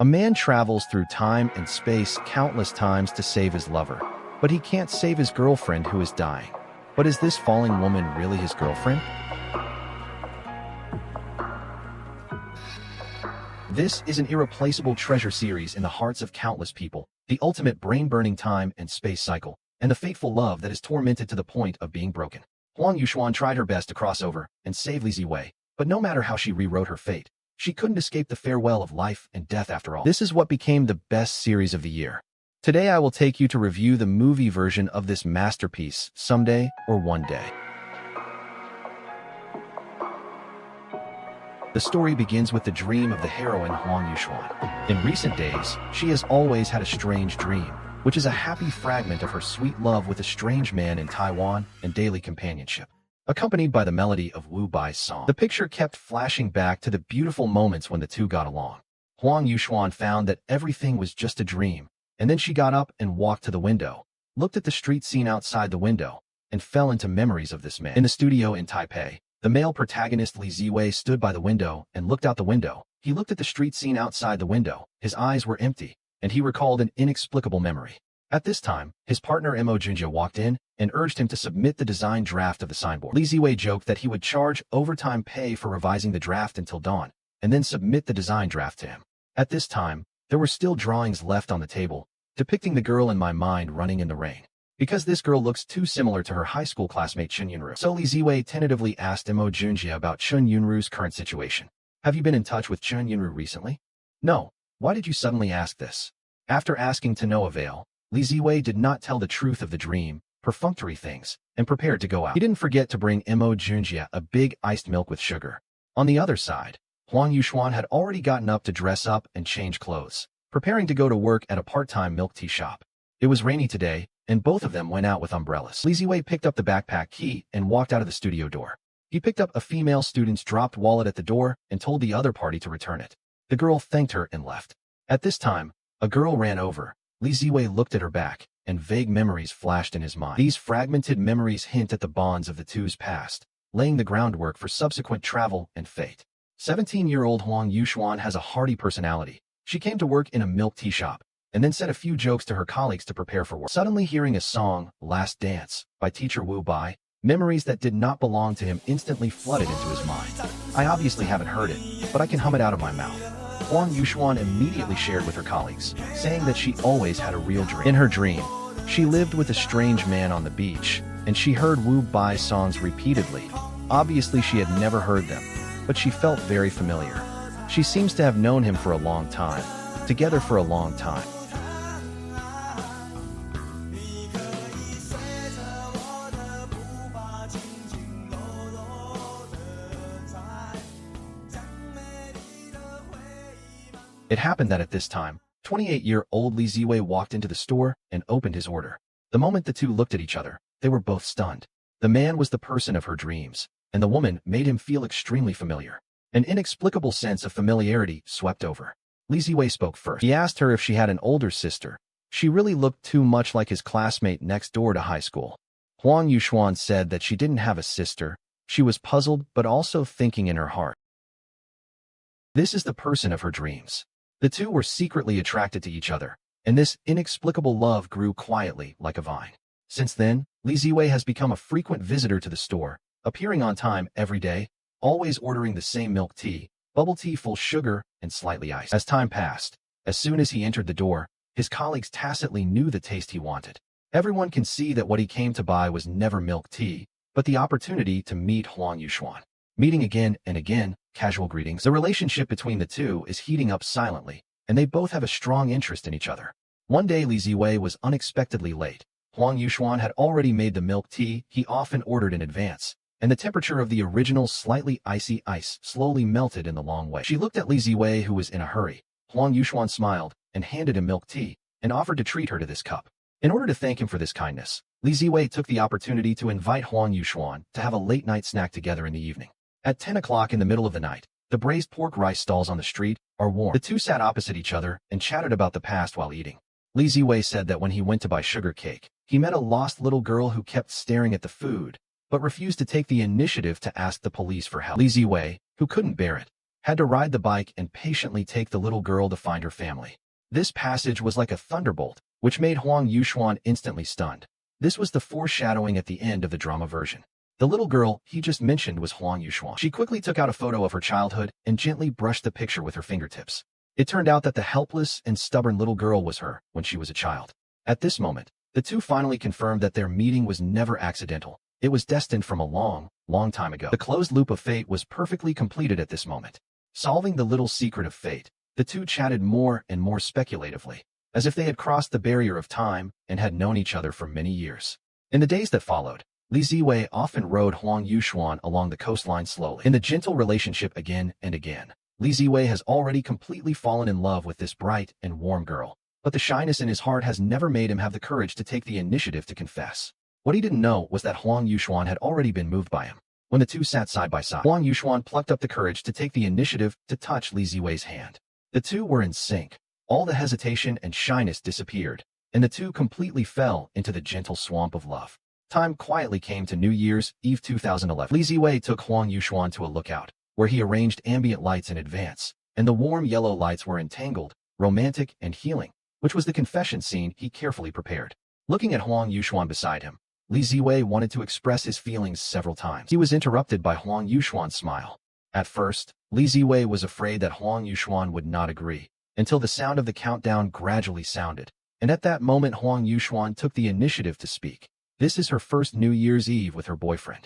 A man travels through time and space countless times to save his lover, but he can't save his girlfriend who is dying. But is this falling woman really his girlfriend? This is an irreplaceable treasure series in the hearts of countless people, the ultimate brain-burning time and space cycle, and the fateful love that is tormented to the point of being broken. Huang Yuxuan tried her best to cross over and save Li Ziwei, but no matter how she rewrote her fate, she couldn't escape the farewell of life and death after all. This is what became the best series of the year. Today I will take you to review the movie version of this masterpiece, Someday or One Day. The story begins with the dream of the heroine Huang Yuxuan. In recent days, she has always had a strange dream, which is a happy fragment of her sweet love with a strange man in Taiwan and daily companionship, accompanied by the melody of Wu Bai's song. The picture kept flashing back to the beautiful moments when the two got along. Huang Yuxuan found that everything was just a dream, and then she got up and walked to the window, looked at the street scene outside the window, and fell into memories of this man. In the studio in Taipei, the male protagonist Li Ziwei stood by the window and looked out the window. He looked at the street scene outside the window. His eyes were empty, and he recalled an inexplicable memory. At this time, his partner Mo Junjie walked in and urged him to submit the design draft of the signboard. Li Ziwei joked that he would charge overtime pay for revising the draft until dawn, and then submit the design draft to him. At this time, there were still drawings left on the table, depicting the girl in my mind running in the rain, because this girl looks too similar to her high school classmate Chun Yunru. So Li Ziwei tentatively asked Mo Junjie about Chun Yunru's current situation. Have you been in touch with Chun Yunru recently? No. Why did you suddenly ask this? After asking to no avail, Li Ziwei did not tell the truth of the dream, perfunctory things, and prepared to go out. He didn't forget to bring Mo Junjie a big iced milk with sugar. On the other side, Huang Yuxuan had already gotten up to dress up and change clothes, preparing to go to work at a part-time milk tea shop. It was rainy today, and both of them went out with umbrellas. Li Ziwei picked up the backpack key and walked out of the studio door. He picked up a female student's dropped wallet at the door and told the other party to return it. The girl thanked her and left. At this time, a girl ran over. Li Ziwei looked at her back, and vague memories flashed in his mind. These fragmented memories hint at the bonds of the two's past, laying the groundwork for subsequent travel and fate. 17-year-old Huang Yuxuan has a hearty personality. She came to work in a milk tea shop, and then said a few jokes to her colleagues to prepare for work. Suddenly hearing a song, Last Dance, by teacher Wu Bai, memories that did not belong to him instantly flooded into his mind. I obviously haven't heard it, but I can hum it out of my mouth. Huang Yuxuan immediately shared with her colleagues, saying that she always had a real dream. In her dream, she lived with a strange man on the beach, and she heard Wu Bai's songs repeatedly. Obviously she had never heard them, but she felt very familiar. She seems to have known him for a long time, together for a long time. It happened that at this time, 28-year-old Li Ziwei walked into the store and opened his order. The moment the two looked at each other, they were both stunned. The man was the person of her dreams, and the woman made him feel extremely familiar. An inexplicable sense of familiarity swept over. Li Ziwei spoke first. He asked her if she had an older sister. She really looked too much like his classmate next door to high school. Huang Yuxuan said that she didn't have a sister. She was puzzled but also thinking in her heart. This is the person of her dreams. The two were secretly attracted to each other, and this inexplicable love grew quietly like a vine. Since then, Li Ziwei has become a frequent visitor to the store, appearing on time every day, always ordering the same milk tea, bubble tea full sugar, and slightly iced. As time passed, as soon as he entered the door, his colleagues tacitly knew the taste he wanted. Everyone can see that what he came to buy was never milk tea, but the opportunity to meet Huang Yuxuan. Meeting again and again, casual greetings. The relationship between the two is heating up silently, and they both have a strong interest in each other. One day Li Ziwei was unexpectedly late. Huang Yuxuan had already made the milk tea he often ordered in advance, and the temperature of the original slightly icy ice slowly melted in the long way. She looked at Li Ziwei, who was in a hurry. Huang Yuxuan smiled and handed him milk tea and offered to treat her to this cup. In order to thank him for this kindness, Li Ziwei took the opportunity to invite Huang Yuxuan to have a late-night snack together in the evening. At 10 o'clock in the middle of the night, the braised pork rice stalls on the street are warm. The two sat opposite each other and chatted about the past while eating. Li Ziwei said that when he went to buy sugar cake, he met a lost little girl who kept staring at the food, but refused to take the initiative to ask the police for help. Li Ziwei, who couldn't bear it, had to ride the bike and patiently take the little girl to find her family. This passage was like a thunderbolt, which made Huang Yuxuan instantly stunned. This was the foreshadowing at the end of the drama version. The little girl he just mentioned was Huang Yuxuan. She quickly took out a photo of her childhood and gently brushed the picture with her fingertips. It turned out that the helpless and stubborn little girl was her when she was a child. At this moment, the two finally confirmed that their meeting was never accidental. It was destined from a long, long time ago. The closed loop of fate was perfectly completed at this moment. Solving the little secret of fate, the two chatted more and more speculatively, as if they had crossed the barrier of time and had known each other for many years. In the days that followed, Li Ziwei often rode Huang Yuxuan along the coastline slowly. In the gentle relationship again and again, Li Ziwei has already completely fallen in love with this bright and warm girl, but the shyness in his heart has never made him have the courage to take the initiative to confess. What he didn't know was that Huang Yuxuan had already been moved by him. When the two sat side by side, Huang Yuxuan plucked up the courage to take the initiative to touch Li Ziwei's hand. The two were in sync. All the hesitation and shyness disappeared, and the two completely fell into the gentle swamp of love. Time quietly came to New Year's Eve 2011. Li Ziwei took Huang Yuxuan to a lookout, where he arranged ambient lights in advance, and the warm yellow lights were entangled, romantic and healing, which was the confession scene he carefully prepared. Looking at Huang Yuxuan beside him, Li Ziwei wanted to express his feelings several times. He was interrupted by Huang Yuxuan's smile. At first, Li Ziwei was afraid that Huang Yuxuan would not agree, until the sound of the countdown gradually sounded, and at that moment Huang Yuxuan took the initiative to speak. This is her first New Year's Eve with her boyfriend.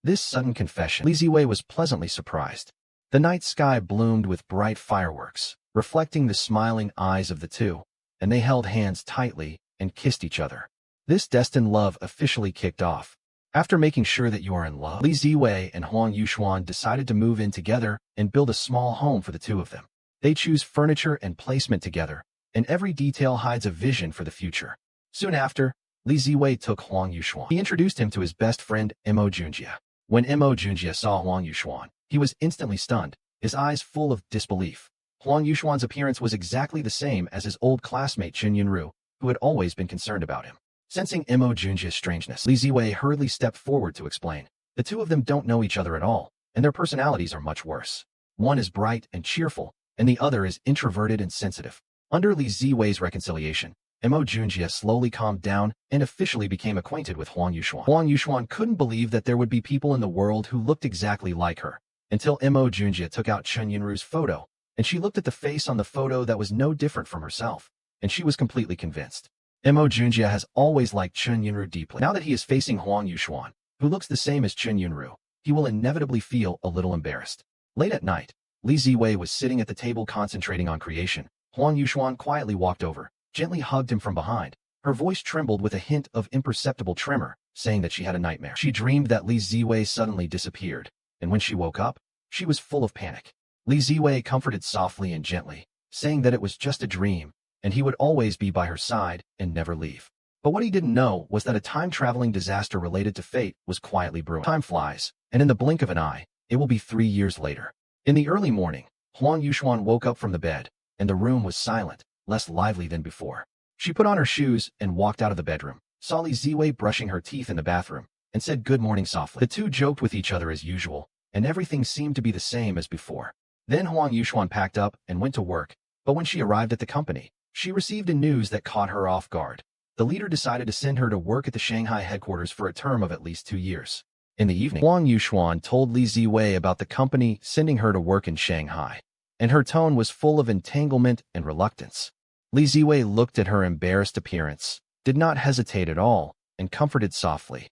This sudden confession, Li Ziwei was pleasantly surprised. The night sky bloomed with bright fireworks, reflecting the smiling eyes of the two, and they held hands tightly and kissed each other. This destined love officially kicked off. After making sure that you are in love, Li Ziwei and Huang Yuxuan decided to move in together and build a small home for the two of them. They choose furniture and placement together, and every detail hides a vision for the future. Soon after, Li Ziwei took Huang Yuxuan. He introduced him to his best friend, Mo Junjie. When Mo Junjie saw Huang Yuxuan, he was instantly stunned, his eyes full of disbelief. Huang Yuxuan's appearance was exactly the same as his old classmate Chen Yunru, who had always been concerned about him. Sensing Mo Junjie's strangeness, Li Ziwei hurriedly stepped forward to explain. The two of them don't know each other at all, and their personalities are much worse. One is bright and cheerful, and the other is introverted and sensitive. Under Li Ziwei's reconciliation, Mo Junjie slowly calmed down and officially became acquainted with Huang Yuxuan. Huang Yuxuan couldn't believe that there would be people in the world who looked exactly like her, until Mo Junjie took out Chen Yunru's photo, and she looked at the face on the photo that was no different from herself, and she was completely convinced. Mo Junjie has always liked Chen Yunru deeply. Now that he is facing Huang Yuxuan, who looks the same as Chen Yunru, he will inevitably feel a little embarrassed. Late at night, Li Ziwei was sitting at the table concentrating on creation. Huang Yuxuan quietly walked over, gently hugged him from behind. Her voice trembled with a hint of imperceptible tremor, saying that she had a nightmare. She dreamed that Li Ziwei suddenly disappeared, and when she woke up, she was full of panic. Li Ziwei comforted softly and gently, saying that it was just a dream, and he would always be by her side and never leave. But what he didn't know was that a time-traveling disaster related to fate was quietly brewing. Time flies, and in the blink of an eye, it will be 3 years later. In the early morning, Huang Yuxuan woke up from the bed, and the room was silent, less lively than before. She put on her shoes and walked out of the bedroom, saw Li Ziwei brushing her teeth in the bathroom, and said good morning softly. The two joked with each other as usual, and everything seemed to be the same as before. Then Huang Yuxuan packed up and went to work, but when she arrived at the company, she received a news that caught her off guard. The leader decided to send her to work at the Shanghai headquarters for a term of at least 2 years. In the evening, Huang Yuxuan told Li Ziwei about the company sending her to work in Shanghai, and her tone was full of entanglement and reluctance. Li Ziwei looked at her embarrassed appearance, did not hesitate at all, and comforted softly.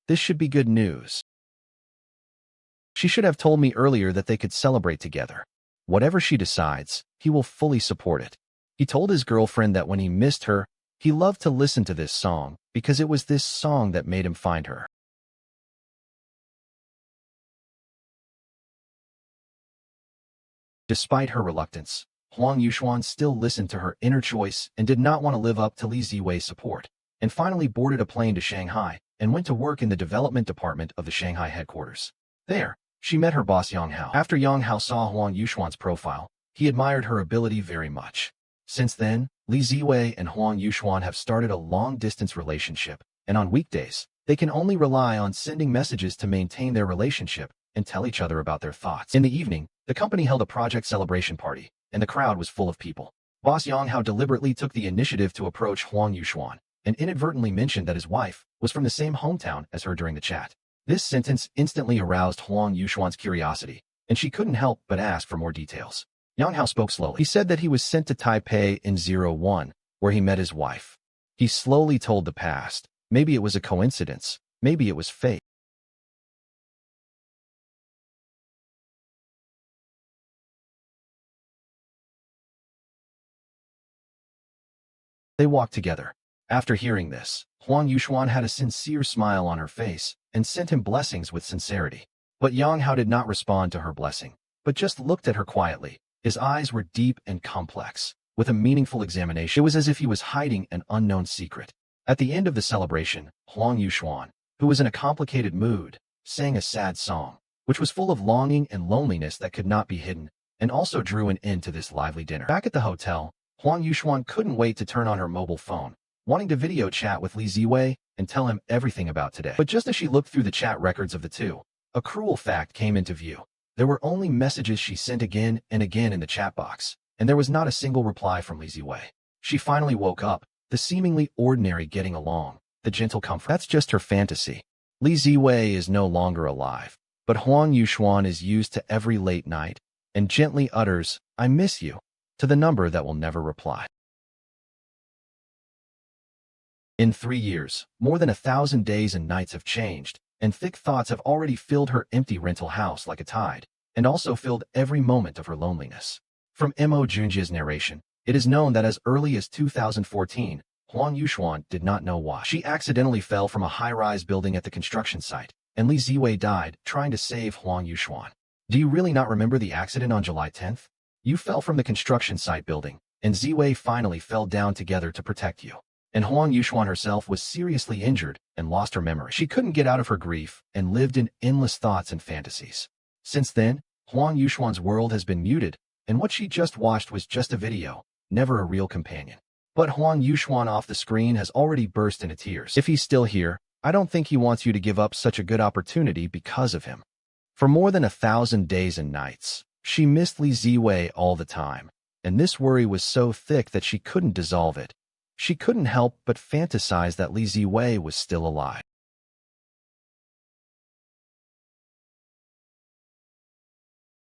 This should be good news. She should have told me earlier that they could celebrate together. Whatever she decides, he will fully support it. He told his girlfriend that when he missed her, he loved to listen to this song, because it was this song that made him find her. Despite her reluctance, Huang Yuxuan still listened to her inner choice and did not want to live up to Li Ziwei's support, and finally boarded a plane to Shanghai and went to work in the development department of the Shanghai headquarters. There, she met her boss Yang Hao. After Yang Hao saw Huang Yuxuan's profile, he admired her ability very much. Since then, Li Ziwei and Huang Yuxuan have started a long-distance relationship, and on weekdays, they can only rely on sending messages to maintain their relationship and tell each other about their thoughts. In the evening, The company held a project celebration party, and the crowd was full of people. Boss Yang Hao deliberately took the initiative to approach Huang Yuxuan and inadvertently mentioned that his wife was from the same hometown as her during the chat. This sentence instantly aroused Huang Yuxuan's curiosity, and she couldn't help but ask for more details. Yang Hao spoke slowly. He said that he was sent to Taipei in '01, where he met his wife. He slowly told the past. Maybe it was a coincidence. Maybe it was fate. They walked together. After hearing this, Huang Yuxuan had a sincere smile on her face and sent him blessings with sincerity. But Yang Hao did not respond to her blessing, but just looked at her quietly. His eyes were deep and complex, with a meaningful examination. It was as if he was hiding an unknown secret. At the end of the celebration, Huang Yuxuan, who was in a complicated mood, sang a sad song, which was full of longing and loneliness that could not be hidden, and also drew an end to this lively dinner. Back at the hotel, Huang Yuxuan couldn't wait to turn on her mobile phone, wanting to video chat with Li Ziwei and tell him everything about today. But just as she looked through the chat records of the two, a cruel fact came into view. There were only messages she sent again and again in the chat box, and there was not a single reply from Li Ziwei. She finally woke up, the seemingly ordinary getting along, the gentle comfort. That's just her fantasy. Li Ziwei is no longer alive, but Huang Yuxuan is used to every late night and gently utters, "I miss you," to the number that will never reply. In 3 years, more than 1,000 days and nights have changed, and thick thoughts have already filled her empty rental house like a tide, and also filled every moment of her loneliness. From Mo Junjia's narration, it is known that as early as 2014, Huang Yuxuan did not know why. She accidentally fell from a high-rise building at the construction site, and Li Ziwei died trying to save Huang Yuxuan. Do you really not remember the accident on July 10th? You fell from the construction site building, and Ziwei finally fell down together to protect you. And Huang Yuxuan herself was seriously injured and lost her memory. She couldn't get out of her grief and lived in endless thoughts and fantasies. Since then, Huang Yuxuan's world has been muted, and what she just watched was just a video, never a real companion. But Huang Yuxuan off the screen has already burst into tears. If he's still here, I don't think he wants you to give up such a good opportunity because of him. For more than 1,000 days and nights, she missed Li Ziwei all the time, and this worry was so thick that she couldn't dissolve it. She couldn't help but fantasize that Li Ziwei was still alive.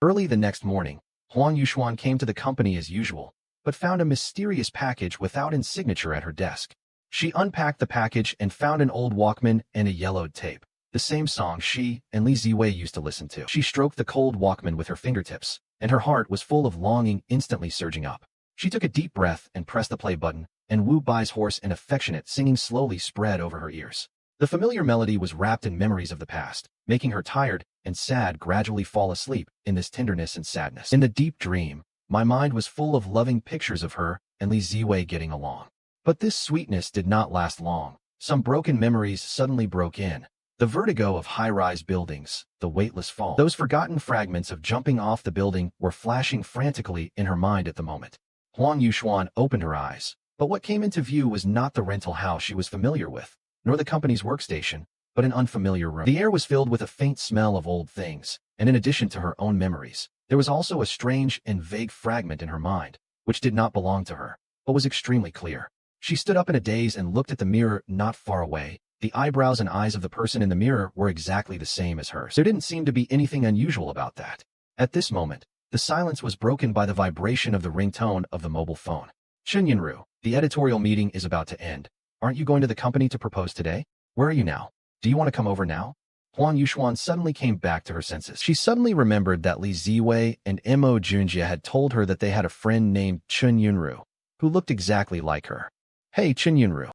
Early the next morning, Huang Yuxuan came to the company as usual, but found a mysterious package without a signature at her desk. She unpacked the package and found an old Walkman and a yellowed tape, the same song she and Li Ziwei used to listen to. She stroked the cold Walkman with her fingertips, and her heart was full of longing instantly surging up. She took a deep breath and pressed the play button, and Wu Bai's hoarse and affectionate singing slowly spread over her ears. The familiar melody was wrapped in memories of the past, making her tired and sad gradually fall asleep in this tenderness and sadness. In the deep dream, my mind was full of loving pictures of her and Li Ziwei getting along. But this sweetness did not last long. Some broken memories suddenly broke in. The vertigo of high-rise buildings, the weightless fall. Those forgotten fragments of jumping off the building were flashing frantically in her mind at the moment. Huang Yuxuan opened her eyes. But what came into view was not the rental house she was familiar with, nor the company's workstation, but an unfamiliar room. The air was filled with a faint smell of old things, and in addition to her own memories, there was also a strange and vague fragment in her mind, which did not belong to her, but was extremely clear. She stood up in a daze and looked at the mirror not far away. The eyebrows and eyes of the person in the mirror were exactly the same as hers. There didn't seem to be anything unusual about that. At this moment, the silence was broken by the vibration of the ringtone of the mobile phone. Yunru, the editorial meeting is about to end. Aren't you going to the company to propose today? Where are you now? Do you want to come over now? Huang Yuxuan suddenly came back to her senses. She suddenly remembered that Li Ziwei and Mo Junjia had told her that they had a friend named Yunru, who looked exactly like her. Hey, Yunru.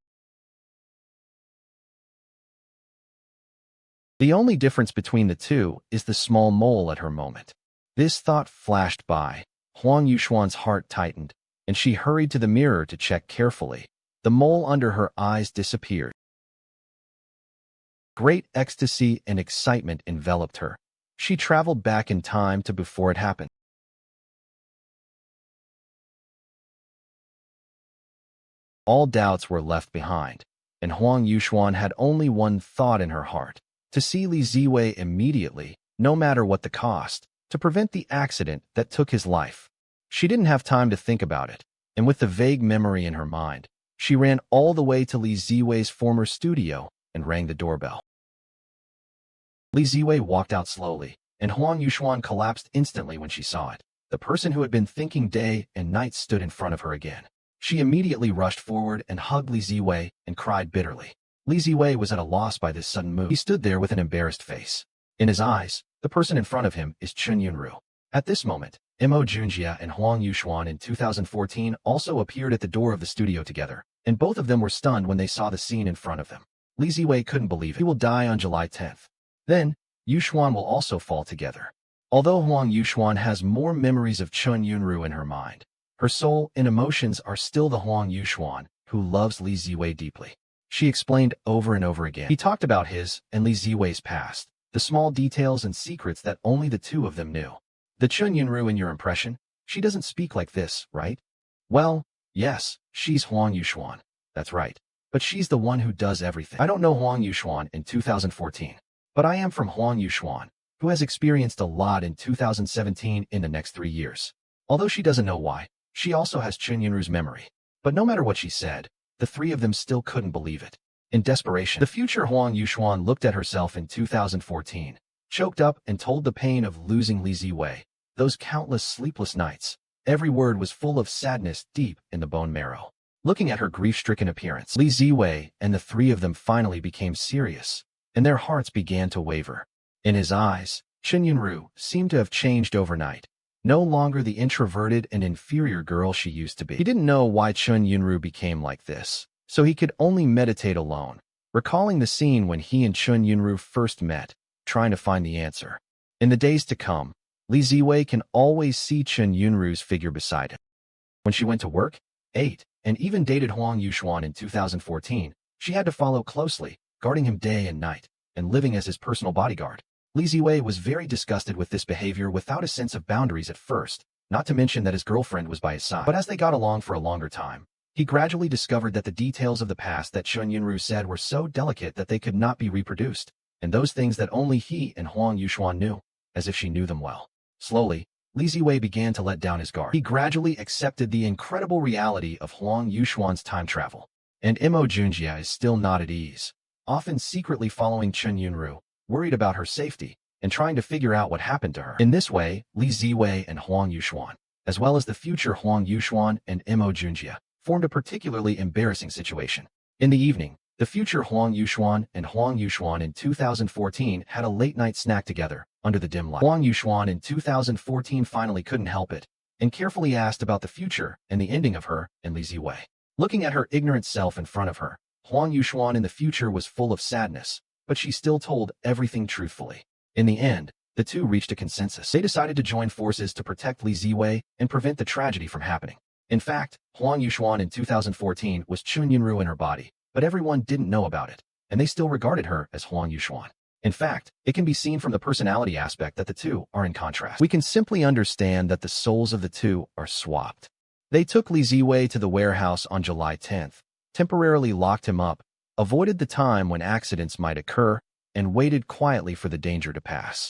The only difference between the two is the small mole at her moment. This thought flashed by. Huang Yuxuan's heart tightened, and she hurried to the mirror to check carefully. The mole under her eyes disappeared. Great ecstasy and excitement enveloped her. She traveled back in time to before it happened. All doubts were left behind, and Huang Yuxuan had only one thought in her heart: to see Li Ziwei immediately, no matter what the cost, to prevent the accident that took his life. She didn't have time to think about it, and with the vague memory in her mind, she ran all the way to Li Ziwei's former studio and rang the doorbell. Li Ziwei walked out slowly, and Huang Yuxuan collapsed instantly when she saw it. The person who had been thinking day and night stood in front of her again. She immediately rushed forward and hugged Li Ziwei and cried bitterly. Li Ziwei was at a loss by this sudden move. He stood there with an embarrassed face. In his eyes, the person in front of him is Chen Yunru. At this moment, Mo Junjie and Huang Yuxuan in 2014 also appeared at the door of the studio together, and both of them were stunned when they saw the scene in front of them. Li Ziwei couldn't believe it. He will die on July 10th. Then, Yuxuan will also fall together. Although Huang Yuxuan has more memories of Chen Yunru in her mind, her soul and emotions are still the Huang Yuxuan, who loves Li Ziwei deeply. She explained over and over again. He talked about his and Li Ziwei's past, the small details and secrets that only the two of them knew. The Chen Yunru in your impression, she doesn't speak like this, right? Well, yes, she's Huang Yuxuan. That's right. But she's the one who does everything. I don't know Huang Yuxuan in 2014, but I am from Huang Yuxuan, who has experienced a lot in 2017 in the next 3 years. Although she doesn't know why, she also has Chen Yunru's memory. But no matter what she said, the three of them still couldn't believe it. In desperation, the future Huang Yuxuan looked at herself in 2014, choked up and told the pain of losing Li Ziwei, those countless sleepless nights. Every word was full of sadness deep in the bone marrow. Looking at her grief-stricken appearance, Li Ziwei and the three of them finally became serious, and their hearts began to waver. In his eyes, Chen Yunru seemed to have changed overnight. No longer the introverted and inferior girl she used to be. He didn't know why Chen Yunru became like this, so he could only meditate alone, recalling the scene when he and Chen Yunru first met, trying to find the answer. In the days to come, Li Ziwei can always see Chen Yunru's figure beside him. When she went to work, ate, and even dated Huang Yuxuan in 2014, she had to follow closely, guarding him day and night, and living as his personal bodyguard. Li Ziwei was very disgusted with this behavior without a sense of boundaries at first, not to mention that his girlfriend was by his side. But as they got along for a longer time, he gradually discovered that the details of the past that Chen Yunru said were so delicate that they could not be reproduced, and those things that only he and Huang Yuxuan knew, as if she knew them well. Slowly, Li Ziwei began to let down his guard. He gradually accepted the incredible reality of Huang Yuxuan's time travel, and Mo Junjie is still not at ease, often secretly following Chen Yunru, worried about her safety, and trying to figure out what happened to her. In this way, Li Ziwei and Huang Yuxuan, as well as the future Huang Yuxuan and Mo Junjie, formed a particularly embarrassing situation. In the evening, the future Huang Yuxuan and Huang Yuxuan in 2014 had a late-night snack together, under the dim light. Huang Yuxuan in 2014 finally couldn't help it, and carefully asked about the future and the ending of her and Li Ziwei. Looking at her ignorant self in front of her, Huang Yuxuan in the future was full of sadness, but she still told everything truthfully. In the end, the two reached a consensus. They decided to join forces to protect Li Ziwei and prevent the tragedy from happening. In fact, Huang Yuxuan in 2014 was Chen Yunru in her body, but everyone didn't know about it, and they still regarded her as Huang Yuxuan. In fact, it can be seen from the personality aspect that the two are in contrast. We can simply understand that the souls of the two are swapped. They took Li Ziwei to the warehouse on July 10th, temporarily locked him up, avoided the time when accidents might occur, and waited quietly for the danger to pass.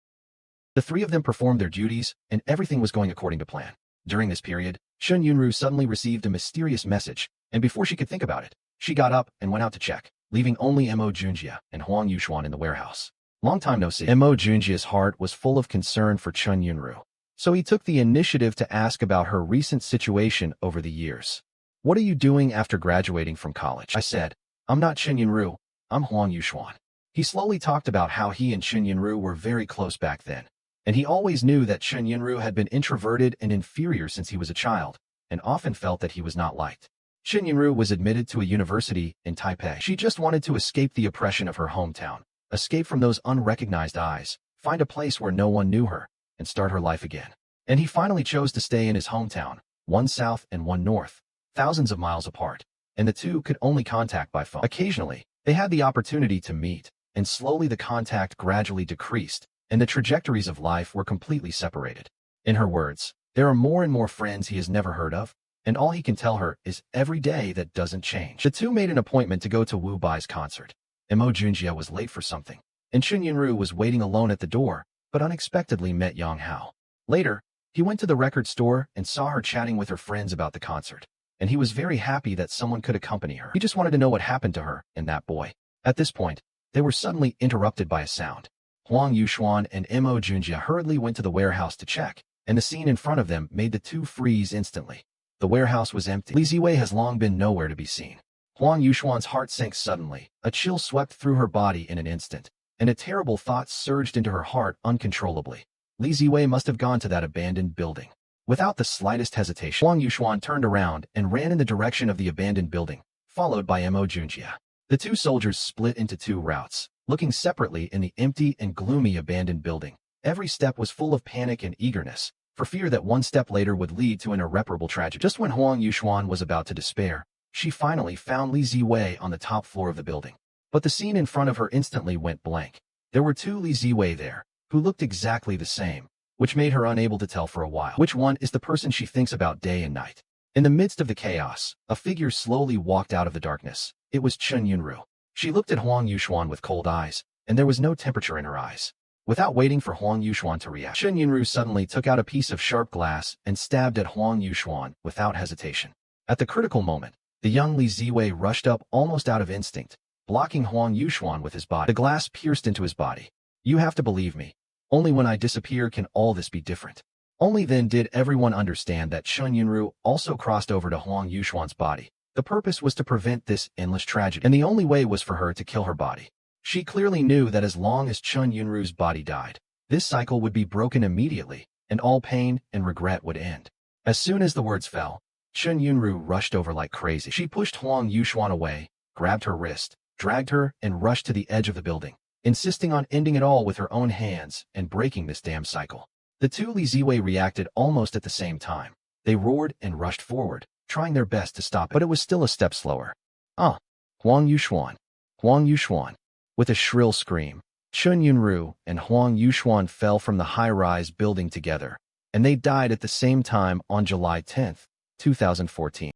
The three of them performed their duties, and everything was going according to plan. During this period, Chen Yunru suddenly received a mysterious message, and before she could think about it, she got up and went out to check, leaving only Mo Junjie and Huang Yuxuan in the warehouse. Long time no see. Mo Junjie's heart was full of concern for Chen Yunru, so he took the initiative to ask about her recent situation over the years. "What are you doing after graduating from college?" I said. "I'm not Chen Yunru, I'm Huang Yuxuan." He slowly talked about how he and Chen Yunru were very close back then, and he always knew that Chen Yunru had been introverted and inferior since he was a child, and often felt that he was not liked. Chen Yunru was admitted to a university in Taipei. She just wanted to escape the oppression of her hometown, escape from those unrecognized eyes, find a place where no one knew her, and start her life again. And he finally chose to stay in his hometown, one south and one north, thousands of miles apart, and the two could only contact by phone. Occasionally, they had the opportunity to meet, and slowly the contact gradually decreased, and the trajectories of life were completely separated. In her words, there are more and more friends he has never heard of, and all he can tell her is every day that doesn't change. The two made an appointment to go to Wu Bai's concert. Mo Junjie was late for something, and Chen Yunru was waiting alone at the door, but unexpectedly met Yang Hao. Later, he went to the record store and saw her chatting with her friends about the concert, and he was very happy that someone could accompany her. He just wanted to know what happened to her and that boy. At this point, they were suddenly interrupted by a sound. Huang Yuxuan and Mo Junjie hurriedly went to the warehouse to check, and the scene in front of them made the two freeze instantly. The warehouse was empty. Li Ziwei has long been nowhere to be seen. Huang Yuxuan's heart sank suddenly. A chill swept through her body in an instant, and a terrible thought surged into her heart uncontrollably. Li Ziwei must have gone to that abandoned building. Without the slightest hesitation, Huang Yuxuan turned around and ran in the direction of the abandoned building, followed by Mo Junjie. The two soldiers split into two routes, looking separately in the empty and gloomy abandoned building. Every step was full of panic and eagerness, for fear that one step later would lead to an irreparable tragedy. Just when Huang Yuxuan was about to despair, she finally found Li Ziwei on the top floor of the building. But the scene in front of her instantly went blank. There were two Li Ziwei there, who looked exactly the same, which made her unable to tell for a while which one is the person she thinks about day and night. In the midst of the chaos, a figure slowly walked out of the darkness. It was Chen Yunru. She looked at Huang Yuxuan with cold eyes, and there was no temperature in her eyes. Without waiting for Huang Yuxuan to react, Chen Yunru suddenly took out a piece of sharp glass and stabbed at Huang Yuxuan without hesitation. At the critical moment, the young Li Ziwei rushed up almost out of instinct, blocking Huang Yuxuan with his body. The glass pierced into his body. "You have to believe me. Only when I disappear can all this be different." Only then did everyone understand that Chen Yunru also crossed over to Huang Yuxuan's body. The purpose was to prevent this endless tragedy, and the only way was for her to kill her body. She clearly knew that as long as Chen Yunru's body died, this cycle would be broken immediately, and all pain and regret would end. As soon as the words fell, Chen Yunru rushed over like crazy. She pushed Huang Yuxuan away, grabbed her wrist, dragged her, and rushed to the edge of the building, insisting on ending it all with her own hands and breaking this damn cycle. The two Li Ziwei reacted almost at the same time. They roared and rushed forward, trying their best to stop it, but it was still a step slower. Huang Yuxuan! Huang Yuxuan! With a shrill scream, Chen Yunru and Huang Yuxuan fell from the high-rise building together, and they died at the same time on July 10, 2014.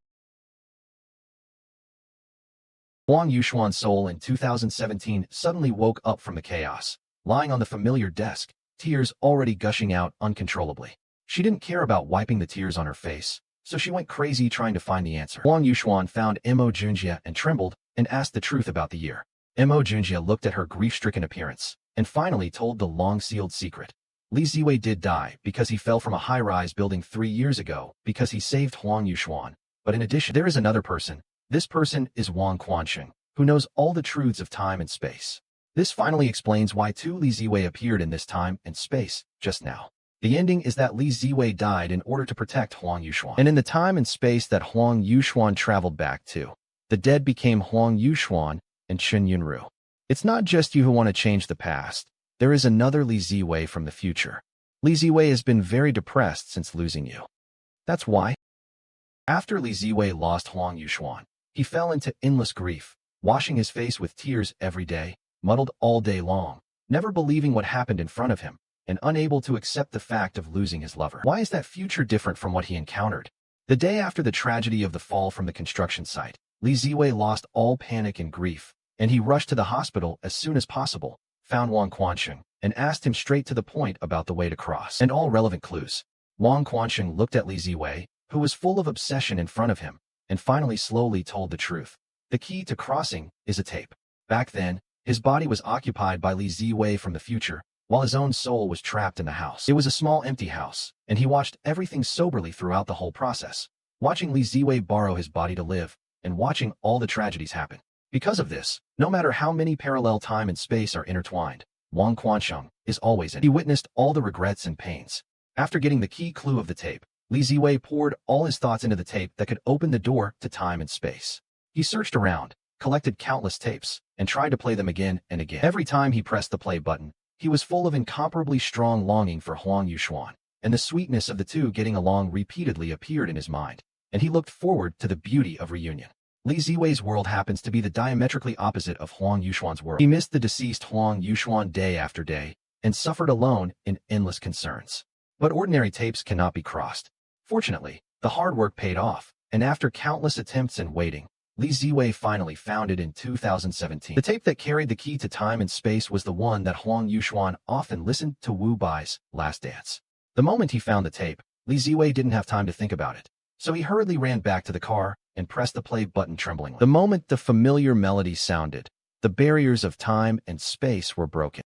Huang Yuxuan's soul in 2017 suddenly woke up from the chaos, lying on the familiar desk, tears already gushing out uncontrollably. She didn't care about wiping the tears on her face, so she went crazy trying to find the answer. Huang Yuxuan found Mo Junjie and trembled and asked the truth about the year. Mo Junjie looked at her grief-stricken appearance and finally told the long-sealed secret. Li Ziwei did die because he fell from a high-rise building 3 years ago because he saved Huang Yuxuan. But in addition, there is another person. This person is Wang Quansheng, who knows all the truths of time and space. This finally explains why two Li Ziwei appeared in this time and space just now. The ending is that Li Ziwei died in order to protect Huang Yuxuan. And in the time and space that Huang Yuxuan traveled back to, the dead became Huang Yuxuan and Chen Yunru. It's not just you who want to change the past. There is another Li Ziwei from the future. Li Ziwei has been very depressed since losing you. That's why. After Li Ziwei lost Huang Yuxuan, he fell into endless grief, washing his face with tears every day, muddled all day long, never believing what happened in front of him, and unable to accept the fact of losing his lover. Why is that future different from what he encountered? The day after the tragedy of the fall from the construction site, Li Ziwei lost all panic and grief, and he rushed to the hospital as soon as possible, found Wang Quansheng, and asked him straight to the point about the way to cross and all relevant clues. Wang Quansheng looked at Li Ziwei, who was full of obsession in front of him, and finally slowly told the truth. The key to crossing is a tape. Back then, his body was occupied by Li Ziwei from the future, while his own soul was trapped in the house. It was a small empty house, and he watched everything soberly throughout the whole process, watching Li Ziwei borrow his body to live, and watching all the tragedies happen. Because of this, no matter how many parallel time and space are intertwined, Wang Quansheng is always in. He witnessed all the regrets and pains. After getting the key clue of the tape, Li Ziwei poured all his thoughts into the tape that could open the door to time and space. He searched around, collected countless tapes, and tried to play them again and again. Every time he pressed the play button, he was full of incomparably strong longing for Huang Yuxuan, and the sweetness of the two getting along repeatedly appeared in his mind, and he looked forward to the beauty of reunion. Li Ziwei's world happens to be the diametrically opposite of Huang Yuxuan's world. He missed the deceased Huang Yuxuan day after day, and suffered alone in endless concerns. But ordinary tapes cannot be crossed. Fortunately, the hard work paid off, and after countless attempts and waiting, Li Ziwei finally found it in 2017. The tape that carried the key to time and space was the one that Huang Yuxuan often listened to Wu Bai's Last Dance. The moment he found the tape, Li Ziwei didn't have time to think about it. So he hurriedly ran back to the car and pressed the play button tremblingly. The moment the familiar melody sounded, the barriers of time and space were broken.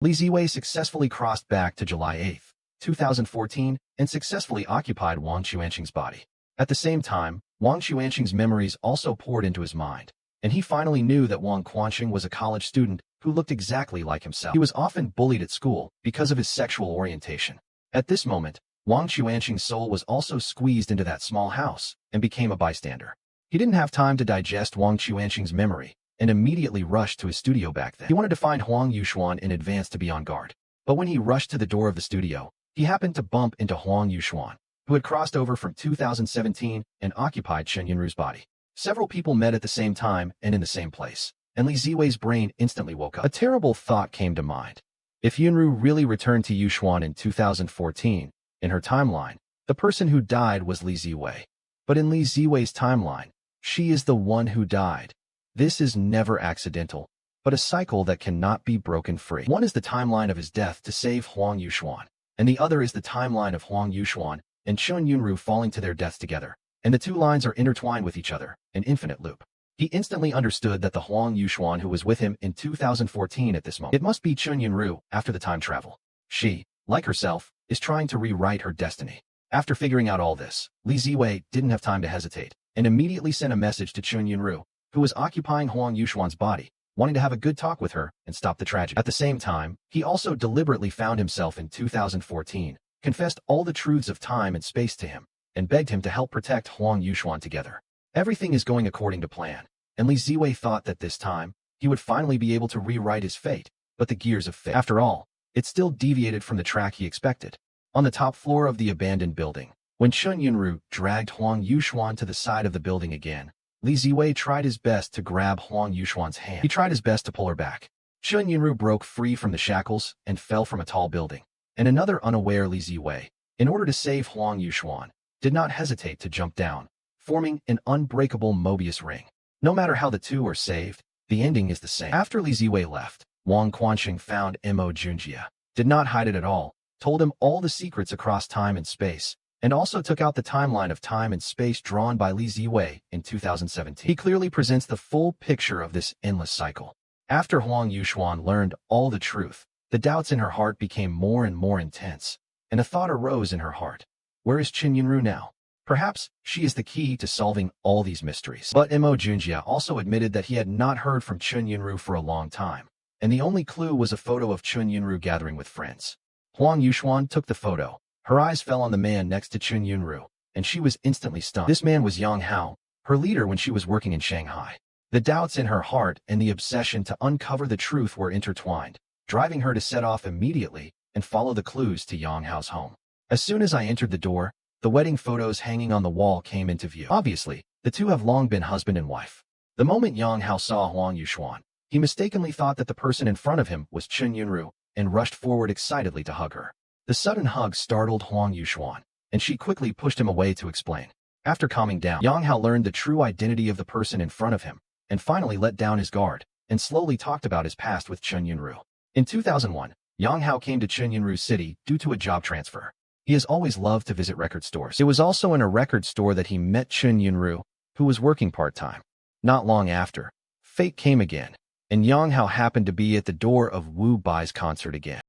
Li Ziwei successfully crossed back to July 8, 2014, and successfully occupied Wang Xuanqing's body. At the same time, Wang Xuanqing's memories also poured into his mind, and he finally knew that Wang Quanqing was a college student who looked exactly like himself. He was often bullied at school because of his sexual orientation. At this moment, Wang Xuanqing's soul was also squeezed into that small house and became a bystander. He didn't have time to digest Wang Xuanqing's memory and immediately rushed to his studio back then. He wanted to find Huang Yuxuan in advance to be on guard. But when he rushed to the door of the studio, he happened to bump into Huang Yuxuan, who had crossed over from 2017 and occupied Chen Yunru's body. Several people met at the same time and in the same place, and Li Ziwei's brain instantly woke up. A terrible thought came to mind. If Yunru really returned to Yuxuan in 2014, in her timeline, the person who died was Li Ziwei. But in Li Ziwei's timeline, she is the one who died. This is never accidental, but a cycle that cannot be broken free. One is the timeline of his death to save Huang Yuxuan, and the other is the timeline of Huang Yuxuan and Chen Yunru falling to their deaths together, and the two lines are intertwined with each other, an infinite loop. He instantly understood that the Huang Yuxuan who was with him in 2014 at this moment, it must be Chen Yunru after the time travel. She, like herself, is trying to rewrite her destiny. After figuring out all this, Li Ziwei didn't have time to hesitate, and immediately sent a message to Chen Yunru, who was occupying Huang Yuxuan's body, wanting to have a good talk with her and stop the tragedy. At the same time, he also deliberately found himself in 2014, confessed all the truths of time and space to him, and begged him to help protect Huang Yuxuan together. Everything is going according to plan, and Li Ziwei thought that this time, he would finally be able to rewrite his fate, but the gears of fate, after all, it still deviated from the track he expected. On the top floor of the abandoned building, when Chen Yunru dragged Huang Yuxuan to the side of the building again, Li Ziwei tried his best to grab Huang Yuxuan's hand. He tried his best to pull her back. Chen Yunru broke free from the shackles and fell from a tall building. And another unaware Li Ziwei, in order to save Huang Yuxuan, did not hesitate to jump down, forming an unbreakable Mobius ring. No matter how the two are saved, the ending is the same. After Li Ziwei left, Wang Quanqing found Mo Junjia, did not hide it at all, told him all the secrets across time and space, and also took out the timeline of time and space drawn by Li Ziwei in 2017. He clearly presents the full picture of this endless cycle. After Huang Yuxuan learned all the truth, the doubts in her heart became more and more intense, and a thought arose in her heart. Where is Chen Yunru now? Perhaps she is the key to solving all these mysteries. But Mo Junjia also admitted that he had not heard from Chen Yunru for a long time, and the only clue was a photo of Chen Yunru gathering with friends. Huang Yuxuan took the photo. Her eyes fell on the man next to Chen Yunru, and she was instantly stunned. This man was Yang Hao, her leader when she was working in Shanghai. The doubts in her heart and the obsession to uncover the truth were intertwined, driving her to set off immediately and follow the clues to Yang Hao's home. As soon as I entered the door, the wedding photos hanging on the wall came into view. Obviously, the two have long been husband and wife. The moment Yang Hao saw Huang Yuxuan, he mistakenly thought that the person in front of him was Chen Yunru and rushed forward excitedly to hug her. The sudden hug startled Huang Yuxuan, and she quickly pushed him away to explain. After calming down, Yang Hao learned the true identity of the person in front of him, and finally let down his guard, and slowly talked about his past with Chen Yunru. In 2001, Yang Hao came to Chen Yunru's city due to a job transfer. He has always loved to visit record stores. It was also in a record store that he met Chen Yunru, who was working part-time. Not long after, fate came again, and Yang Hao happened to be at the door of Wu Bai's concert again.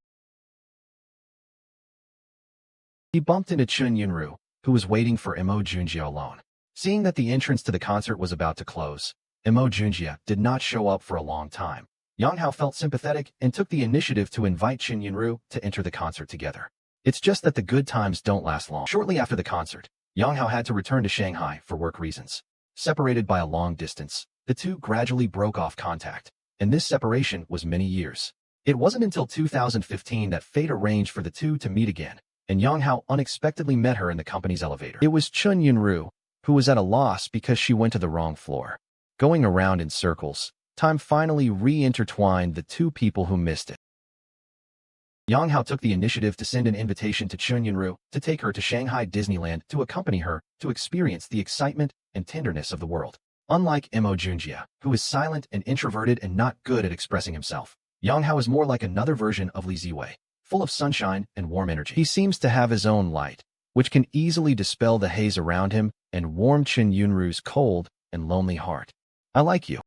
He bumped into Chen Yunru, who was waiting for Mo Junjia alone. Seeing that the entrance to the concert was about to close, Mo Junjia did not show up for a long time. Yang Hao felt sympathetic and took the initiative to invite Chen Yunru to enter the concert together. It's just that the good times don't last long. Shortly after the concert, Yang Hao had to return to Shanghai for work reasons. Separated by a long distance, the two gradually broke off contact, and this separation was many years. It wasn't until 2015 that fate arranged for the two to meet again, and Yang Hao unexpectedly met her in the company's elevator. It was Chen Yunru, who was at a loss because she went to the wrong floor. Going around in circles, time finally re-intertwined the two people who missed it. Yang Hao took the initiative to send an invitation to Chen Yunru to take her to Shanghai Disneyland to accompany her to experience the excitement and tenderness of the world. Unlike Mo Junjia, who is silent and introverted and not good at expressing himself, Yang Hao is more like another version of Li Ziwei, full of sunshine and warm energy. He seems to have his own light, which can easily dispel the haze around him and warm Chen Yunru's cold and lonely heart. I like you.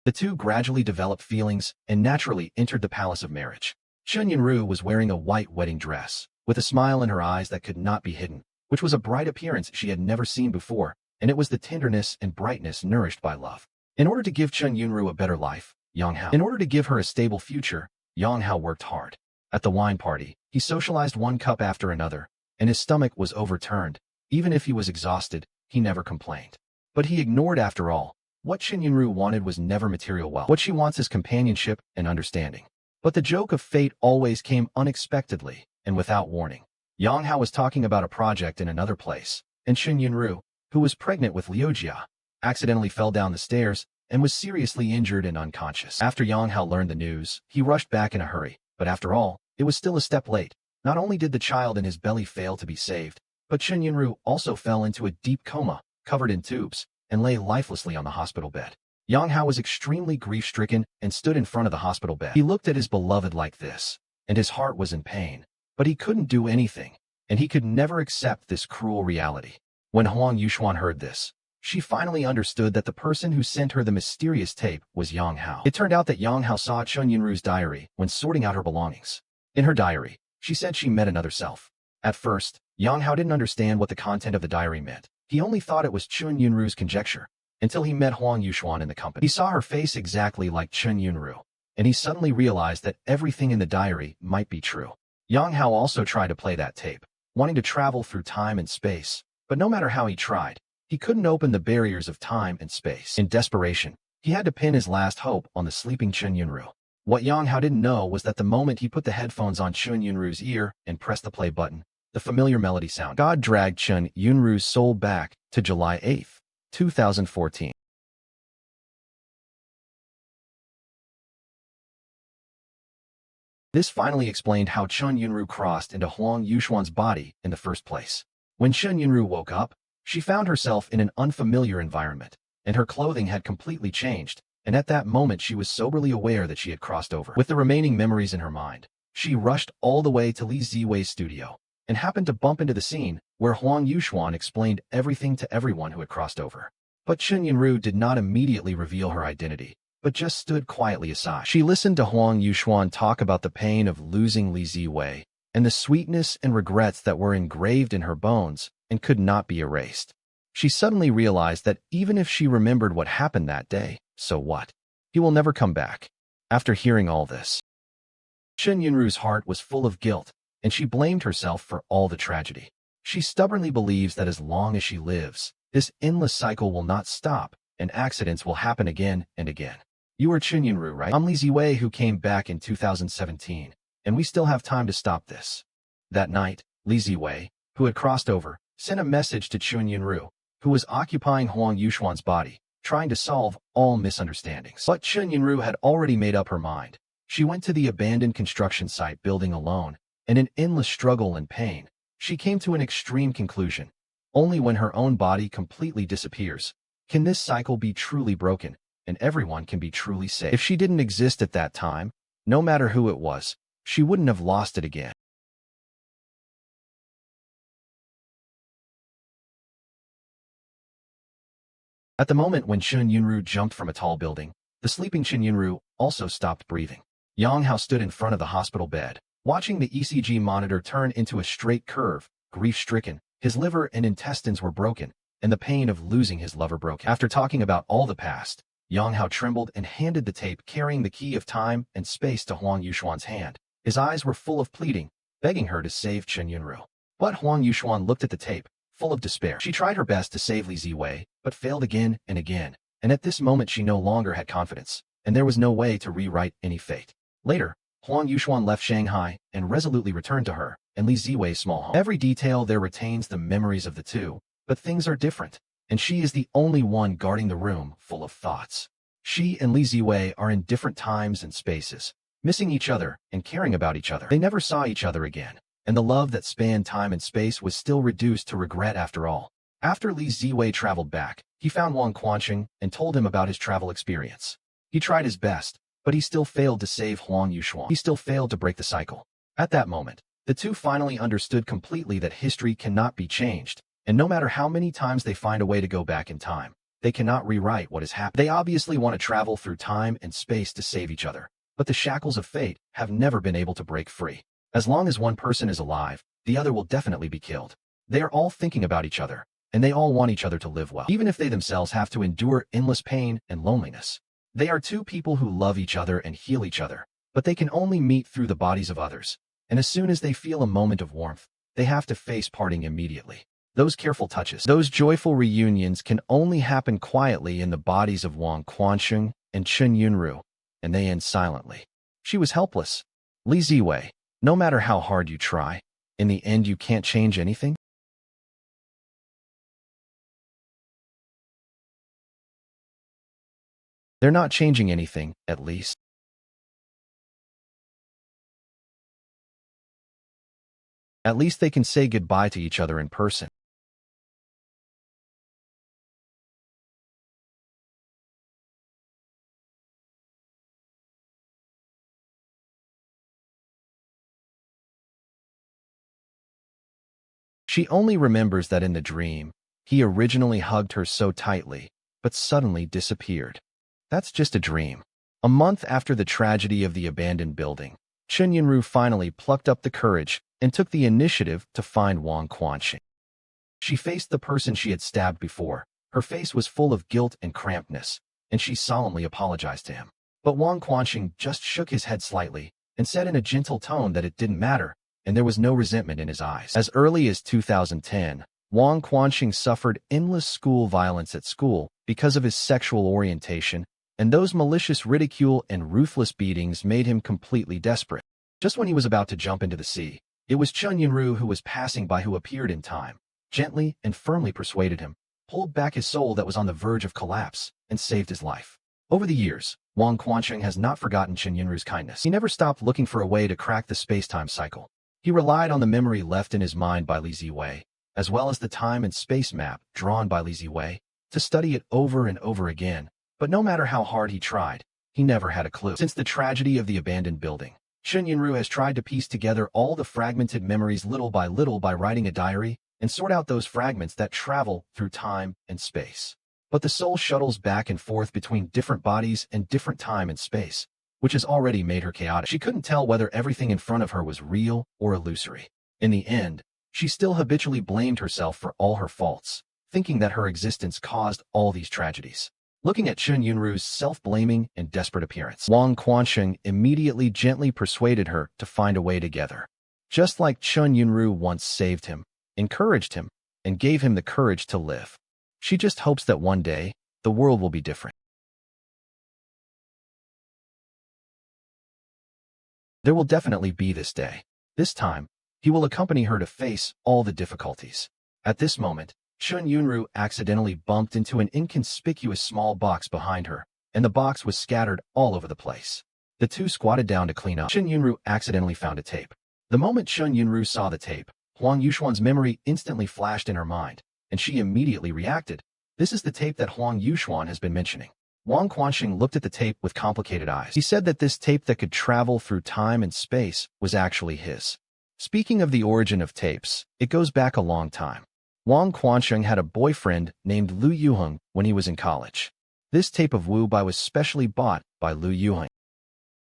The two gradually developed feelings and naturally entered the palace of marriage. Chen Yunru was wearing a white wedding dress, with a smile in her eyes that could not be hidden, which was a bright appearance she had never seen before, and it was the tenderness and brightness nourished by love. In order to give Chen Yunru a better life, in order to give her a stable future, Yang Hao worked hard. At the wine party, he socialized one cup after another, and his stomach was overturned. Even if he was exhausted, he never complained. But he ignored after all. What Chen Yunru wanted was never material wealth. What she wants is companionship and understanding. But the joke of fate always came unexpectedly and without warning. Yang Hao was talking about a project in another place, and Chen Yunru, who was pregnant with Liu Jia, accidentally fell down the stairs and was seriously injured and unconscious. After Yang Hao learned the news, he rushed back in a hurry, but after all, it was still a step late. Not only did the child in his belly fail to be saved, but Chen Yunru also fell into a deep coma, covered in tubes, and lay lifelessly on the hospital bed. Yang Hao was extremely grief-stricken and stood in front of the hospital bed. He looked at his beloved like this, and his heart was in pain, but he couldn't do anything, and he could never accept this cruel reality. When Huang Yuxuan heard this, she finally understood that the person who sent her the mysterious tape was Yang Hao. It turned out that Yang Hao saw Chen Yunru's diary when sorting out her belongings. In her diary, she said she met another self. At first, Yang Hao didn't understand what the content of the diary meant. He only thought it was Chen Yunru's conjecture, until he met Huang Yuxuan in the company. He saw her face exactly like Chen Yunru, and he suddenly realized that everything in the diary might be true. Yang Hao also tried to play that tape, wanting to travel through time and space, but no matter how he tried, he couldn't open the barriers of time and space. In desperation, he had to pin his last hope on the sleeping Chen Yunru. What Yang Hao didn't know was that the moment he put the headphones on Chen Yunru's ear and pressed the play button, the familiar melody sounded. God dragged Chen Yunru's soul back to July 8, 2014. This finally explained how Chen Yunru crossed into Huang Yuxuan's body in the first place. When Chen Yunru woke up, she found herself in an unfamiliar environment, and her clothing had completely changed, and at that moment she was soberly aware that she had crossed over. With the remaining memories in her mind, she rushed all the way to Li Ziwei's studio, and happened to bump into the scene where Huang Yuxuan explained everything to everyone who had crossed over. But Chen Yunru did not immediately reveal her identity, but just stood quietly aside. She listened to Huang Yuxuan talk about the pain of losing Li Ziwei, and the sweetness and regrets that were engraved in her bones and could not be erased. She suddenly realized that even if she remembered what happened that day, so what? He will never come back. After hearing all this, Chen Yunru's heart was full of guilt, and she blamed herself for all the tragedy. She stubbornly believes that as long as she lives, this endless cycle will not stop, and accidents will happen again and again. You are Chen Yunru, right? I'm Li Ziwei, who came back in 2017, and we still have time to stop this. That night, Li Ziwei, who had crossed over, sent a message to Chen Yunru, who was occupying Huang Yuxuan's body, trying to solve all misunderstandings. But Chen Yunru had already made up her mind. She went to the abandoned construction site building alone, and in endless struggle and pain, she came to an extreme conclusion. Only when her own body completely disappears can this cycle be truly broken, and everyone can be truly saved. If she didn't exist at that time, no matter who it was, she wouldn't have lost it again. At the moment when Chen Yunru jumped from a tall building, the sleeping Chen Yunru also stopped breathing. Yang Hao stood in front of the hospital bed, watching the ECG monitor turn into a straight curve, grief-stricken. His liver and intestines were broken, and the pain of losing his lover broke. After talking about all the past, Yang Hao trembled and handed the tape carrying the key of time and space to Huang Yuxuan's hand. His eyes were full of pleading, begging her to save Chen Yunru. But Huang Yuxuan looked at the tape, full of despair. She tried her best to save Li Ziwei, but failed again and again, and at this moment she no longer had confidence, and there was no way to rewrite any fate. Later, Huang Yuxuan left Shanghai and resolutely returned to her and Li Ziwei's small home. Every detail there retains the memories of the two, but things are different, and she is the only one guarding the room full of thoughts. She and Li Ziwei are in different times and spaces, missing each other and caring about each other. They never saw each other again, and the love that spanned time and space was still reduced to regret after all. After Li Ziwei traveled back, he found Wang Quanqing and told him about his travel experience. He tried his best, but he still failed to save Huang Yuxuan. He still failed to break the cycle. At that moment, the two finally understood completely that history cannot be changed, and no matter how many times they find a way to go back in time, they cannot rewrite what has happened. They obviously want to travel through time and space to save each other, but the shackles of fate have never been able to break free. As long as one person is alive, the other will definitely be killed. They are all thinking about each other, and they all want each other to live well, even if they themselves have to endure endless pain and loneliness. They are two people who love each other and heal each other, but they can only meet through the bodies of others. And as soon as they feel a moment of warmth, they have to face parting immediately. Those careful touches, those joyful reunions can only happen quietly in the bodies of Wang Quanqing and Chen Yunru, and they end silently. She was helpless. Li Ziwei, no matter how hard you try, in the end you can't change anything. They're not changing anything, at least. At least they can say goodbye to each other in person. She only remembers that in the dream, he originally hugged her so tightly, but suddenly disappeared. That's just a dream. A month after the tragedy of the abandoned building, Chen Yunru finally plucked up the courage and took the initiative to find Wang Quanqing. She faced the person she had stabbed before. Her face was full of guilt and crampedness, and she solemnly apologized to him. But Wang Quanqing just shook his head slightly and said in a gentle tone that it didn't matter, and there was no resentment in his eyes. As early as 2010, Wang Quanqing suffered endless school violence at school because of his sexual orientation, and those malicious ridicule and ruthless beatings made him completely desperate. Just when he was about to jump into the sea, it was Chen Yunru who was passing by who appeared in time, gently and firmly persuaded him, pulled back his soul that was on the verge of collapse, and saved his life. Over the years, Wang Quanqing has not forgotten Chen Yunru's kindness. He never stopped looking for a way to crack the space-time cycle. He relied on the memory left in his mind by Li Ziwei, as well as the time and space map drawn by Li Ziwei, to study it over and over again. But no matter how hard he tried, he never had a clue. Since the tragedy of the abandoned building, Chen Yunru has tried to piece together all the fragmented memories little by writing a diary and sort out those fragments that travel through time and space. But the soul shuttles back and forth between different bodies and different time and space, which has already made her chaotic. She couldn't tell whether everything in front of her was real or illusory. In the end, she still habitually blamed herself for all her faults, thinking that her existence caused all these tragedies. Looking at Chen Yunru's self-blaming and desperate appearance, Wang Quanqing immediately gently persuaded her to find a way together. Just like Chen Yunru once saved him, encouraged him, and gave him the courage to live. She just hopes that one day, the world will be different. There will definitely be this day. This time, he will accompany her to face all the difficulties. At this moment, Chen Yunru accidentally bumped into an inconspicuous small box behind her, and the box was scattered all over the place. The two squatted down to clean up. Chen Yunru accidentally found a tape. The moment Chen Yunru saw the tape, Huang Yuxuan's memory instantly flashed in her mind, and she immediately reacted. This is the tape that Huang Yuxuan has been mentioning. Wang Quanqing looked at the tape with complicated eyes. He said that this tape that could travel through time and space was actually his. Speaking of the origin of tapes, it goes back a long time. Wang Quanqing had a boyfriend named Lu Yuheng when he was in college. This tape of Wu Bai was specially bought by Lu Yuheng.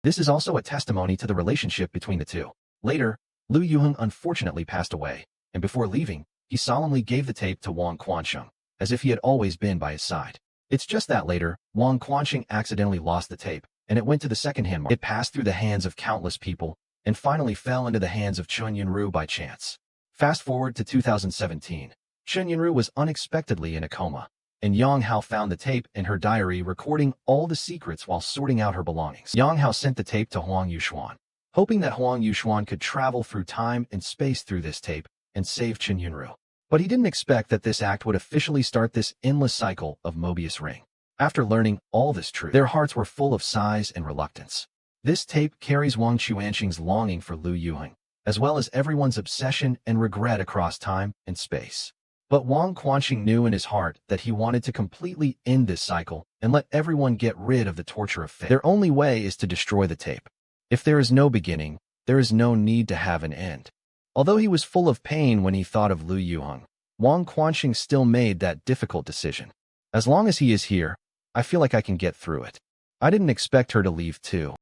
This is also a testimony to the relationship between the two. Later, Lu Yuheng unfortunately passed away, and before leaving, he solemnly gave the tape to Wang Quanqing, as if he had always been by his side. It's just that later, Wang Quanqing accidentally lost the tape, and it went to the second-hand market. It passed through the hands of countless people, and finally fell into the hands of Chen Yunru by chance. Fast forward to 2017. Chen Yunru was unexpectedly in a coma, and Yang Hao found the tape in her diary recording all the secrets while sorting out her belongings. Yang Hao sent the tape to Huang Yuxuan, hoping that Huang Yuxuan could travel through time and space through this tape and save Chen Yunru. But he didn't expect that this act would officially start this endless cycle of Mobius ring. After learning all this truth, their hearts were full of sighs and reluctance. This tape carries Wang Quanqing's longing for Lu Yuheng, as well as everyone's obsession and regret across time and space. But Wang Quanxing knew in his heart that he wanted to completely end this cycle and let everyone get rid of the torture of fate. Their only way is to destroy the tape. If there is no beginning, there is no need to have an end. Although he was full of pain when he thought of Lu Yuheng, Wang Quanxing still made that difficult decision. As long as he is here, I feel like I can get through it. I didn't expect her to leave too.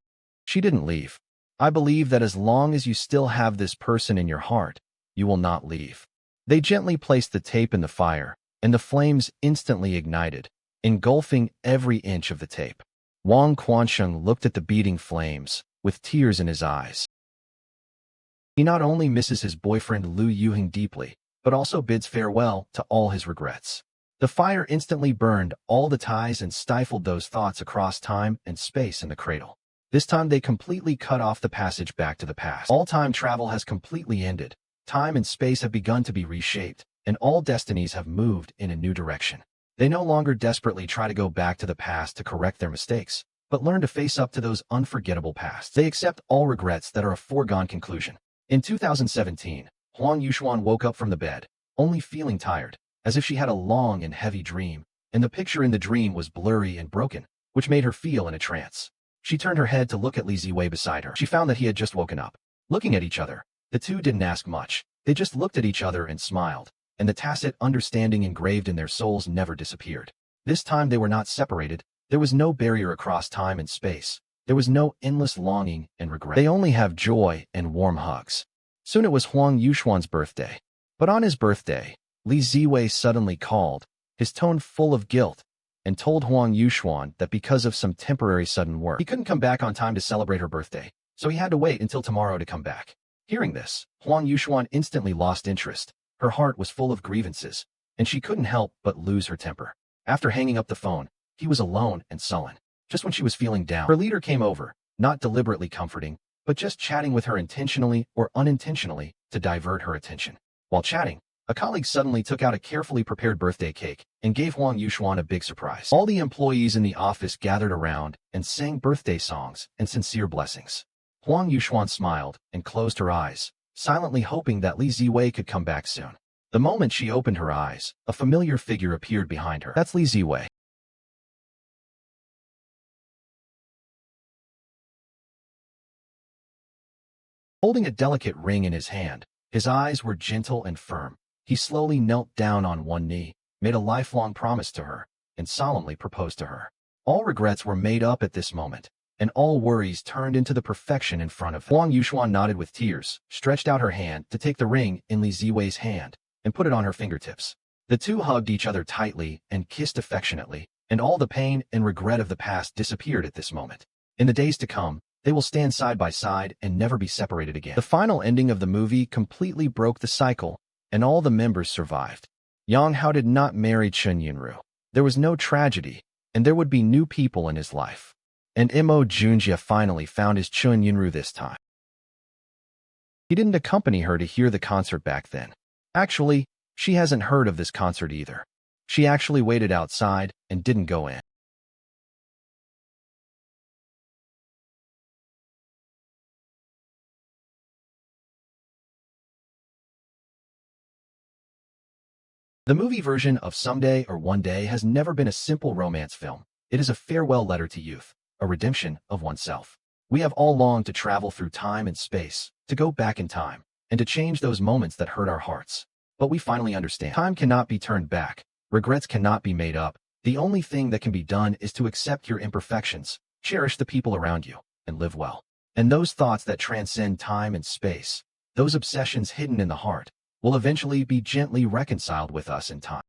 She didn't leave. I believe that as long as you still have this person in your heart, you will not leave. They gently placed the tape in the fire, and the flames instantly ignited, engulfing every inch of the tape. Wang Quanxing looked at the beating flames, with tears in his eyes. He not only misses his boyfriend Lu Yuheng deeply, but also bids farewell to all his regrets. The fire instantly burned all the ties and stifled those thoughts across time and space in the cradle. This time they completely cut off the passage back to the past. All time travel has completely ended. Time and space have begun to be reshaped, and all destinies have moved in a new direction. They no longer desperately try to go back to the past to correct their mistakes, but learn to face up to those unforgettable pasts. They accept all regrets that are a foregone conclusion. In 2017, Huang Yuxuan woke up from the bed, only feeling tired, as if she had a long and heavy dream, and the picture in the dream was blurry and broken, which made her feel in a trance. She turned her head to look at Li Ziwei beside her. She found that he had just woken up. Looking at each other, the two didn't ask much. They just looked at each other and smiled, and the tacit understanding engraved in their souls never disappeared. This time they were not separated. There was no barrier across time and space. There was no endless longing and regret. They only have joy and warm hugs. Soon it was Huang Yuxuan's birthday. But on his birthday, Li Ziwei suddenly called, his tone full of guilt, and told Huang Yuxuan that because of some temporary sudden work, he couldn't come back on time to celebrate her birthday, so he had to wait until tomorrow to come back. Hearing this, Huang Yuxuan instantly lost interest. Her heart was full of grievances, and she couldn't help but lose her temper. After hanging up the phone, he was alone and sullen. Just when she was feeling down, her leader came over, not deliberately comforting, but just chatting with her intentionally or unintentionally to divert her attention. While chatting, a colleague suddenly took out a carefully prepared birthday cake and gave Huang Yuxuan a big surprise. All the employees in the office gathered around and sang birthday songs and sincere blessings. Huang Yuxuan smiled and closed her eyes, silently hoping that Li Ziwei could come back soon. The moment she opened her eyes, a familiar figure appeared behind her. That's Li Ziwei. Holding a delicate ring in his hand, his eyes were gentle and firm. He slowly knelt down on one knee, made a lifelong promise to her, and solemnly proposed to her. All regrets were made up at this moment, and all worries turned into the perfection in front of them. Huang Yuxuan nodded with tears, stretched out her hand to take the ring in Li Ziwei's hand, and put it on her fingertips. The two hugged each other tightly and kissed affectionately, and all the pain and regret of the past disappeared at this moment. In the days to come, they will stand side by side and never be separated again. The final ending of the movie completely broke the cycle, and all the members survived. Yang Hao did not marry Chen Yunru. There was no tragedy, and there would be new people in his life. And Mo Junjie finally found his Chen Yunru this time. He didn't accompany her to hear the concert back then. Actually, she hasn't heard of this concert either. She actually waited outside and didn't go in. The movie version of Someday or One Day has never been a simple romance film. It is a farewell letter to youth, a redemption of oneself. We have all longed to travel through time and space, to go back in time, and to change those moments that hurt our hearts. But we finally understand. Time cannot be turned back. Regrets cannot be made up. The only thing that can be done is to accept your imperfections, cherish the people around you, and live well. And those thoughts that transcend time and space, those obsessions hidden in the heart, will eventually be gently reconciled with us in time.